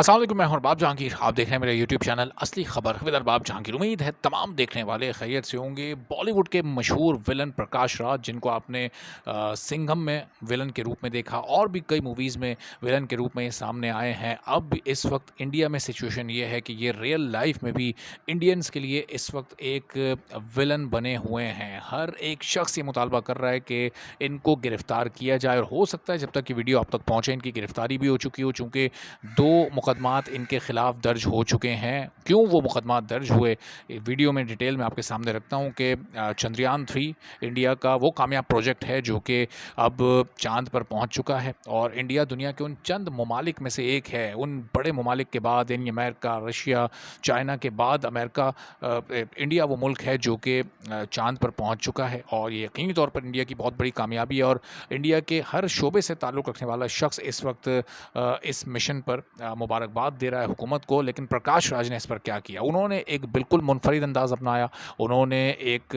अस्सलाम वालेकुम, मैं हूं अरबाब जहांगीर। आप देख रहे हैं मेरा यूट्यूब चैनल असली खबर विद अरबाब जहांगीर। उम्मीद है तमाम देखने वाले खैरियत से होंगे। बॉलीवुड के मशहूर विलन प्रकाश राज, जिनको आपने सिंघम में विलन के रूप में देखा और भी कई मूवीज़ में विलन के रूप में ये सामने आए हैं। अब इस वक्त इंडिया में सिचुएशन ये है कि ये रियल लाइफ में भी इंडियंस के लिए इस वक्त एक विलन बने हुए हैं। हर एक शख्स ये मुतालबा कर रहा है कि इनको गिरफ्तार किया जाए, और हो सकता है जब तक कि वीडियो आप तक पहुँचे इनकी गिरफ्तारी भी हो चुकी हो, चूँकि 2 मुकदमात इनके खिलाफ दर्ज हो चुके हैं। क्यों वो मुकदमात दर्ज हुए, वीडियो में डिटेल में आपके सामने रखता हूँ कि चंद्रयान 3 इंडिया का वो कामयाब प्रोजेक्ट है जो कि अब चाँद पर पहुँच चुका है, और इंडिया दुनिया के उन चंद ममालिक में से एक है। उन बड़े ममालिक के बाद यानी अमेरिका, रशिया, चाइना के बाद इंडिया वो मुल्क है जो कि चाँद पर पहुँच चुका है, और ये यकीनी तौर पर इंडिया की बहुत बड़ी कामयाबी है। और इंडिया के हर शोबे से ताल्लुक़ रखने वाला शख्स इस वक्त इस मिशन पर मुबारकबाद दे रहा है हुकूमत को। लेकिन प्रकाश राज ने इस पर क्या किया, उन्होंने एक बिल्कुल मुनफरिद अंदाज़ अपनाया। उन्होंने एक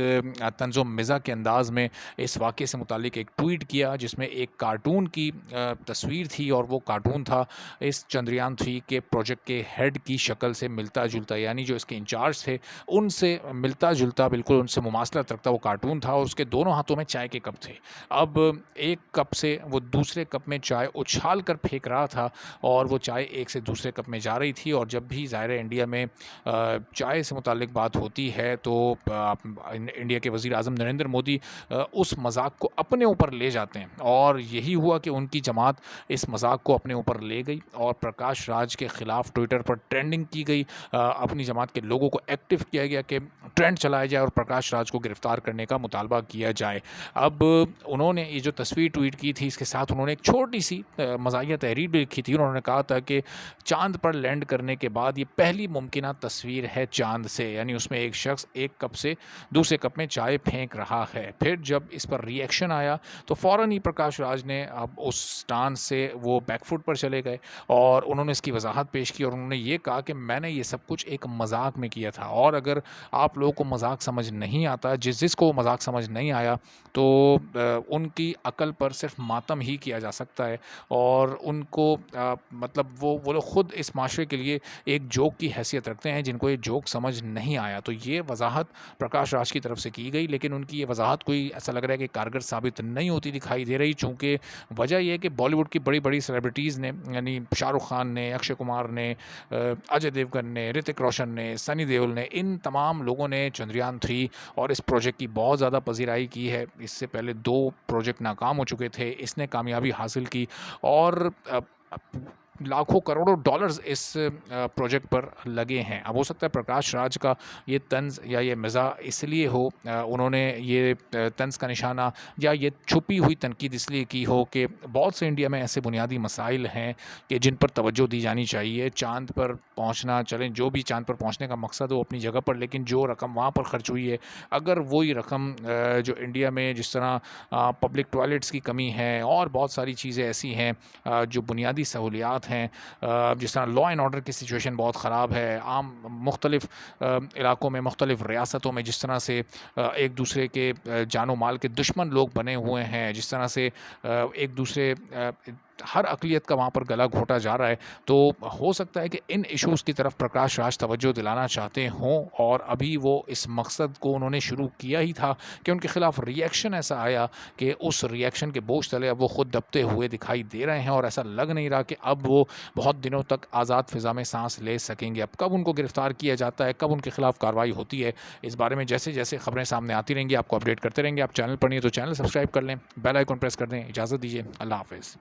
तंज़ो मिज़ा के अंदाज़ में इस वाक़े से मुतालिक एक ट्वीट किया, जिसमें एक कार्टून की तस्वीर थी, और वो कार्टून था इस चंद्रयान 3 के प्रोजेक्ट के हेड की शक्ल से मिलता-जुलता, यानी जो इसके इंचार्ज थे उनसे मिलता-जुलता, बिल्कुल उनसे मुमासलत रखता वो कार्टून था, और उसके दोनों हाथों में चाय के कप थे। अब एक कप से वो दूसरे कप में चाय उछाल कर फेंक रहा था, और वो चाय एक से दूसरे कप में जा रही थी। और जब भी ज़ाहिर है इंडिया में चाय से मुतालिक बात होती है तो इंडिया के वज़ीर आज़म नरेंद्र मोदी उस मज़ाक को अपने ऊपर ले जाते हैं, और यही हुआ कि उनकी जमात इस मज़ाक को अपने ऊपर ले गई और प्रकाश राज के ख़िलाफ़ ट्विटर पर ट्रेंडिंग की गई। अपनी जमात के लोगों को एक्टिव किया गया कि ट्रेंड चलाया जाए और प्रकाश राज को गिरफ़्तार करने का मुतालबा किया जाए। अब उन्होंने ये जो तस्वीर ट्वीट की थी, इसके साथ उन्होंने एक छोटी-सी मज़ाहिया तहरीर भी लिखी थी। उन्होंने कहा था कि चाँद पर लैंड करने के बाद ये पहली मुमकिना तस्वीर है चाँद से, यानी उसमें एक शख्स एक कप से दूसरे कप में चाय फेंक रहा है। फिर जब इस पर रिएक्शन आया तो फ़ौरन ही प्रकाश राज ने अब उस स्टांस से वो बैकफुट पर चले गए, और उन्होंने इसकी वजाहत पेश की, और उन्होंने ये कहा कि मैंने ये सब कुछ एक मजाक में किया था, और अगर आप लोगों को मजाक समझ नहीं आता, जिसको मजाक समझ नहीं आया, तो उनकी अकल पर सिर्फ मातम ही किया जा सकता है, और उनको मतलब वो लोग ख़ुद इस माशरे के लिए एक जोक की हैसियत रखते हैं जिनको ये जोक समझ नहीं आया। तो ये वजाहत प्रकाश राज की तरफ से की गई, लेकिन उनकी ये वजाहत कोई ऐसा लग रहा है कि कारगर साबित नहीं होती दिखाई दे रही, चूँकि वजह यह है कि बॉलीवुड की बड़ी-बड़ी सेलिब्रिटीज़ ने, यानी शाहरुख खान ने, अक्षय कुमार ने, अजय देवगन ने, ऋतिक रोशन ने, सनी देओल ने, इन तमाम लोगों ने चंद्रयान 3 और इस प्रोजेक्ट की बहुत ज़्यादा पज़ीराई की है। इससे पहले 2 प्रोजेक्ट नाकाम हो चुके थे, इसने कामयाबी हासिल की, और लाखों करोड़ों डॉलर्स इस प्रोजेक्ट पर लगे हैं। अब हो सकता है प्रकाश राज का ये तंज़ या ये मज़ाक इसलिए हो, उन्होंने ये तंज़ का निशाना या ये छुपी हुई तनकीद इसलिए की हो कि बहुत से इंडिया में ऐसे बुनियादी मसाइल हैं कि जिन पर तवज्जो दी जानी चाहिए। चाँद पर पहुँचना, चलें जो भी चाँद पर पहुँचने का मकसद हो अपनी जगह पर, लेकिन जो रकम वहाँ पर खर्च हुई है, अगर वही रकम जो इंडिया में जिस तरह पब्लिक टॉयलेट्स की कमी है और बहुत सारी चीज़ें ऐसी हैं, जो बुनियादी सहूलियात हैं, जिस तरह लॉ एंड ऑर्डर की सिचुएशन बहुत ख़राब है, आम मुख्तलिफ़ इलाकों में, मुख्तलिफ़ रियासतों में जिस तरह से एक दूसरे के जानो माल के दुश्मन लोग बने हुए हैं, जिस तरह से एक दूसरे हर अक़लियत का वहाँ पर गला घोंटा जा रहा है, तो हो सकता है कि इन इश्यूज़ की तरफ प्रकाश राज तवज्जो दिलाना चाहते हों, और अभी वो इस मकसद को उन्होंने शुरू किया ही था कि उनके ख़िलाफ़ रिएक्शन ऐसा आया कि उस रिएक्शन के बोझ तले अब वो ख़ुद दबते हुए दिखाई दे रहे हैं, और ऐसा लग नहीं रहा कि अब वो बहुत दिनों तक आज़ाद फ़िज़ा में सांस ले सकेंगे। अब कब उनको गिरफ़्तार किया जाता है, कब उनके ख़िलाफ़ कार्रवाई होती है, इस बारे में जैसे-जैसे ख़बरें सामने आती रहेंगी आपको अपडेट करते रहेंगे। आप चैनल पर नहीं है तो चैनल सब्सक्राइब कर लें, बेल आइकन प्रेस कर दें। इजाज़त दीजिए, अल्लाह हाफ़िज़।